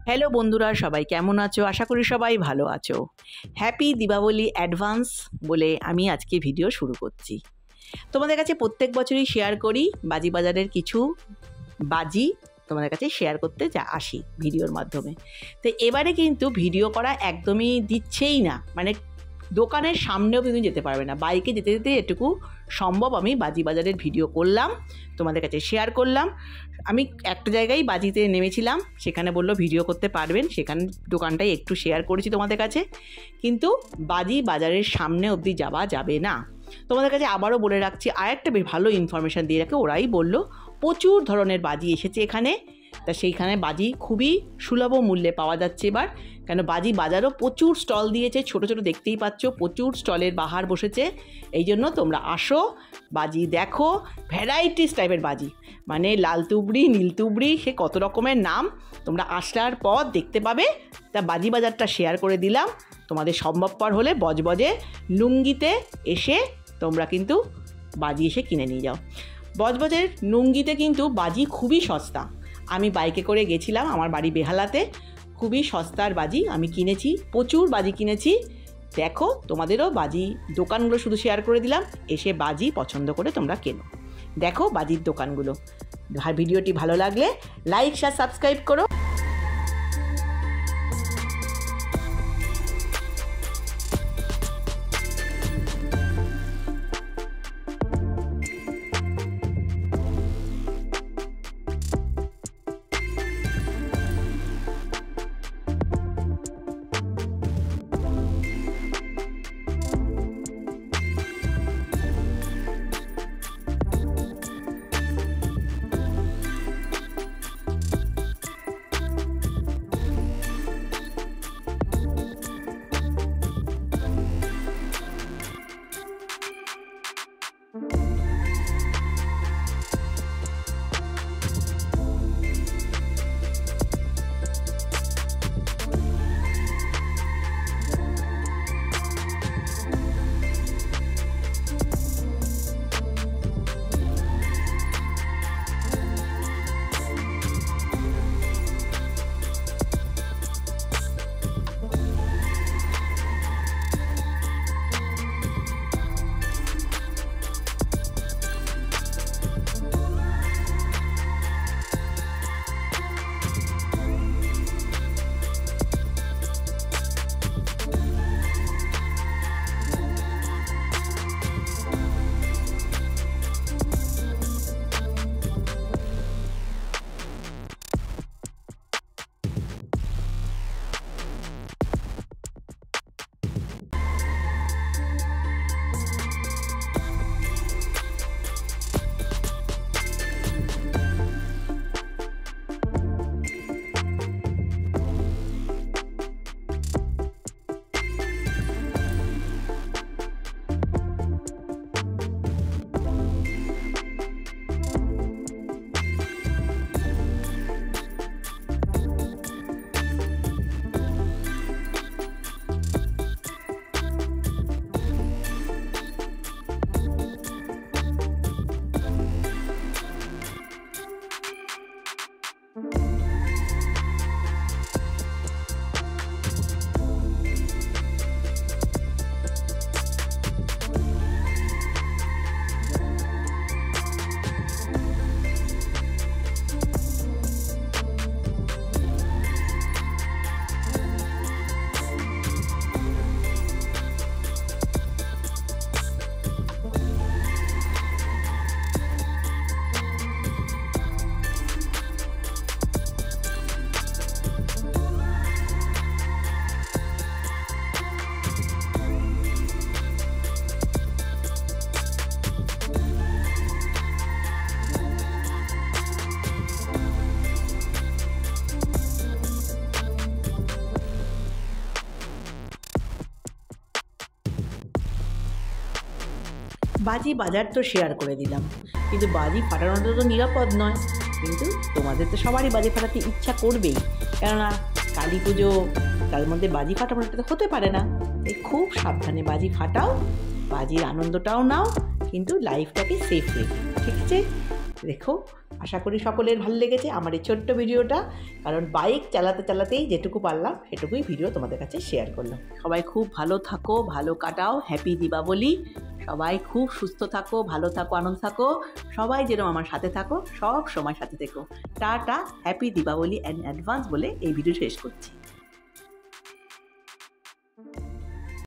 Hello বন্ধুরা, সবাই কেমন আছো? আশা করি সবাই ভালো আছো। হ্যাপি দীপাবলি অ্যাডভান্স বলে আমি আজকে ভিডিও শুরু করছি। তোমাদের কাছে প্রত্যেক বছরই শেয়ার করি বাজি বাজারের কিছু বাজি তোমাদের কাছে শেয়ার করতে আসি ভিডিওর মাধ্যমে। তো এবারে কিন্তু ভিডিও করা একদমই দিচ্ছেই না, মানে দোকানের সামনেও কিন্তু যেতে পারবে না। বাইকে যেতে যেতে এটুকু সম্ভব আমি বাজি বাজারের ভিডিও করলাম, তোমাদের কাছে শেয়ার করলাম। আমি একটা জায়গায় বাজিতে নেমেছিলাম, সেখানে বললো ভিডিও করতে পারবেন, সেখানে দোকানটাই একটু শেয়ার করেছি তোমাদের কাছে। কিন্তু বাজি বাজারের সামনে অবধি যাওয়া যাবে না। তোমাদের কাছে আবারও বলে রাখছি, আরেকটা ভালো ইনফরমেশান দিয়ে রাখে। ওরাই বললো প্রচুর ধরনের বাজি এসেছে এখানে, তা সেইখানে বাজি খুবই সুলভ মূল্যে পাওয়া যাচ্ছে এবার। কেন বাজি বাজারও প্রচুর স্টল দিয়েছে, ছোট ছোট দেখতেই পাচ্ছ, প্রচুর স্টলের বাহার বসেছে। এই জন্য তোমরা আসো, বাজি দেখো, ভ্যারাইটিস টাইপের বাজি, মানে লাল তুবড়ি, নীল তুবড়ি, সে কত রকমের নাম তোমরা আসার পর দেখতে পাবে। তা বাজি বাজারটা শেয়ার করে দিলাম, তোমাদের সম্ভবপর হলে বজবজে লুঙ্গিতে এসে তোমরা কিন্তু বাজি এসে কিনে নিয়ে যাও। বজবজের লুঙ্গিতে কিন্তু বাজি খুবই সস্তা। আমি বাইকে করে গেছিলাম, আমার বাড়ি বেহালাতে, খুবই সস্তার বাজি আমি কিনেছি, প্রচুর বাজি কিনেছি। দেখো, তোমাদেরও বাজি দোকানগুলো শুধু শেয়ার করে দিলাম, এসে বাজি পছন্দ করে তোমরা কেনো। দেখো বাজির দোকানগুলো। ভিডিওটি ভালো লাগলে লাইক, শেয়ার, সাবস্ক্রাইব করো। বাজি বাজার তো শেয়ার করে দিলাম, কিন্তু বাজি ফাটানোটা তো নিরাপদ নয়। কিন্তু তোমাদের তো সবারই বাজি ফাটাতে ইচ্ছা করবেই, কেননা কালী পুজো, তার মধ্যে বাজি ফাটানোটা তো হতে পারে না। তাই খুব সাবধানে বাজি ফাটাও, বাজির আনন্দটাও নাও, কিন্তু লাইফটাকে সেফ রেখে, ঠিক আছে? দেখো আশা করি সকলের ভালো লেগেছে আমার এই ছোট্ট ভিডিওটা, কারণ বাইক চালাতে চালাতেই যেটুকু পারলাম সেটুকুই ভিডিও তোমাদের কাছে শেয়ার করলাম। সবাই খুব ভালো থাকো, ভালো কাটাও, হ্যাপি দীপাবলি। সবাই খুব সুস্থ থাকো, ভালো থাকো, আনন্দ থাকো, সবাই যেরকম আমার সাথে থাকো, সব সময় সাথে থেকো। টাটা, হ্যাপি দীপাবলি অ্যাডভান্স বলে এই ভিডিও শেষ করছি।